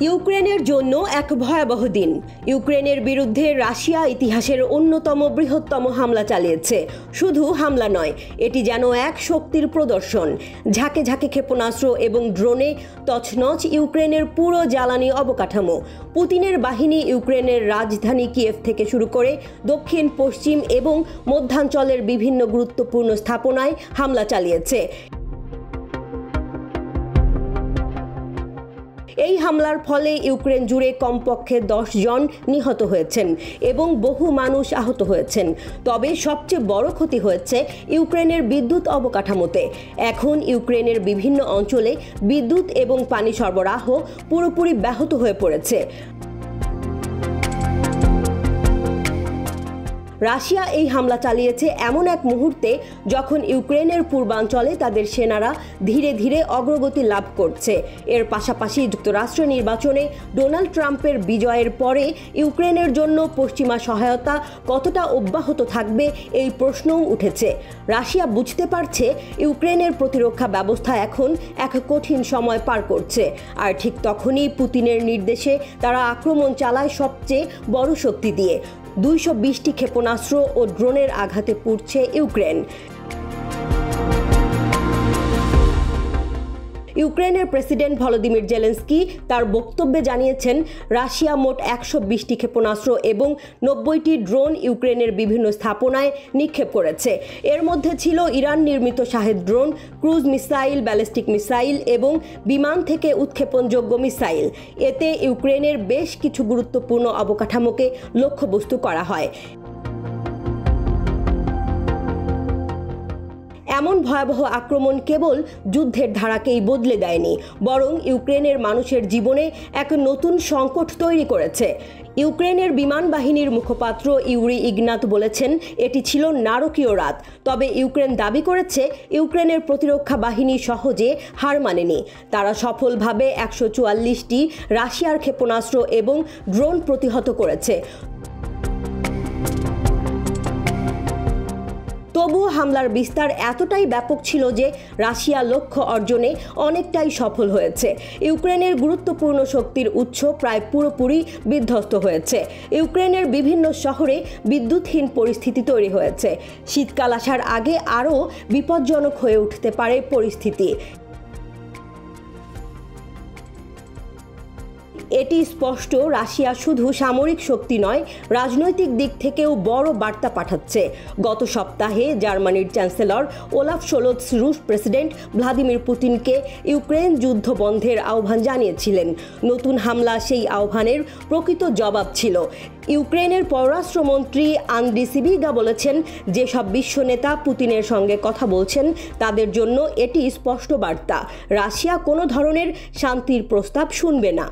ইউক্রেনের জন্য এক ভয়াবহ দিন। ইউক্রেনের বিরুদ্ধে রাশিয়া ইতিহাসের অন্যতম বৃহত্তম হামলা চালিয়েছে। শুধু হামলা নয়, এটি যেন এক শক্তির প্রদর্শন। ঝাঁকে ঝাঁকে ক্ষেপণাস্ত্র এবং ড্রোনে তছনছ ইউক্রেনের পুরো জ্বালানি অবকাঠামো। পুতিনের বাহিনী ইউক্রেনের রাজধানী কিয়েভ থেকে শুরু করে দক্ষিণ, পশ্চিম এবং মধ্যাঞ্চলের বিভিন্ন গুরুত্বপূর্ণ স্থাপনায় হামলা চালিয়েছে। এই হামলার ফলে ইউক্রেন জুড়ে কমপক্ষে 10 জন নিহত হয়েছেন এবং বহু মানুষ আহত হয়েছেন। তবে সবচেয়ে বড় ক্ষতি হয়েছে ইউক্রেনের বিদ্যুৎ অবকাঠামোতে। এখন ইউক্রেনের বিভিন্ন অঞ্চলে বিদ্যুৎ এবং পানি সরবরাহ পুরোপুরি ব্যাহত হয়ে পড়েছে। রাশিয়া এই হামলা চালিয়েছে এমন এক মুহূর্তে যখন ইউক্রেনের পূর্বাঞ্চলে তাদের সেনারা ধীরে ধীরে অগ্রগতি লাভ করছে। এর পাশাপাশি যুক্তরাষ্ট্র নির্বাচনে ডোনাল্ড ট্রাম্পের বিজয়ের পরে ইউক্রেনের জন্য পশ্চিমা সহায়তা কতটা অব্যাহত থাকবে এই প্রশ্নও উঠেছে। রাশিয়া বুঝতে পারছে ইউক্রেনের প্রতিরক্ষা ব্যবস্থা এখন এক কঠিন সময় পার করছে, আর ঠিক তখনই পুতিনের নির্দেশে তারা আক্রমণ চালায় সবচেয়ে বড় শক্তি দিয়ে। 220টি ক্ষেপণাস্ত্র ও ড্রোনের আঘাতে পুড়ছে ইউক্রেন। ইউক্রেনের প্রেসিডেন্ট ভলোদিমির জেলেনস্কি তার বক্তব্যে জানিয়েছেন, রাশিয়া মোট 120টি ক্ষেপণাস্ত্র এবং 90টি ড্রোন ইউক্রেনের বিভিন্ন স্থাপনায় নিক্ষেপ করেছে। এর মধ্যে ছিল ইরান নির্মিত Shahed drone, cruise missile, ballistic missile এবং বিমান থেকে উৎক্ষেপণযোগ্য মিসাইল। এতে ইউক্রেনের বেশ কিছু গুরুত্বপূর্ণ অবকাঠামোকে লক্ষ্যবস্তু করা হয়। এমন ভয়াবহ আক্রমণ কেবল যুদ্ধের ধারাকেই বদলে দেয়নি, বরং ইউক্রেনের মানুষের জীবনে এক নতুন সংকট তৈরি করেছে। ইউক্রেনের বিমান বাহিনীর মুখপাত্র ইউরি ইগনাত বলেছেন, এটি ছিল নারকীয় রাত। তবে ইউক্রেন দাবি করেছে ইউক্রেনের প্রতিরক্ষা বাহিনী সহজে হার মানেনি। তারা সফলভাবে 144টি রাশিয়ার ক্ষেপণাস্ত্র এবং ড্রোন প্রতিহত করেছে। তবুও হামলার বিস্তার এতটাই ব্যাপক ছিল যে রাশিয়া লক্ষ্য অর্জনে অনেকটাই সফল হয়েছে। ইউক্রেনের গুরুত্বপূর্ণ শক্তির উৎস প্রায় পুরোপুরি বিধ্বস্ত হয়েছে। ইউক্রেনের বিভিন্ন শহরে বিদ্যুৎহীন পরিস্থিতি তৈরি হয়েছে। শীতকাল আসার আগে আরও বিপজ্জনক হয়ে উঠতে পারে পরিস্থিতি। এটি স্পষ্ট, রাশিয়া শুধু সামরিক শক্তি নয়, রাজনৈতিক দিক থেকেও বড় বার্তা পাঠাচ্ছে। গত সপ্তাহে জার্মানির চ্যান্সেলর ওলাফ শোলৎস রুশ প্রেসিডেন্ট ভ্লাদিমির পুতিনকে ইউক্রেন যুদ্ধ বন্ধের আহ্বান জানিয়েছিলেন। নতুন হামলা সেই আহ্বানের প্রকৃত জবাব ছিল। ইউক্রেনের পররাষ্ট্রমন্ত্রী আন্দ্রি সিবিগা বলেছেন, যেসব বিশ্ব নেতা পুতিনের সঙ্গে কথা বলছেন তাদের জন্য এটি স্পষ্ট বার্তা, রাশিয়া কোনো ধরনের শান্তির প্রস্তাব শুনবে না।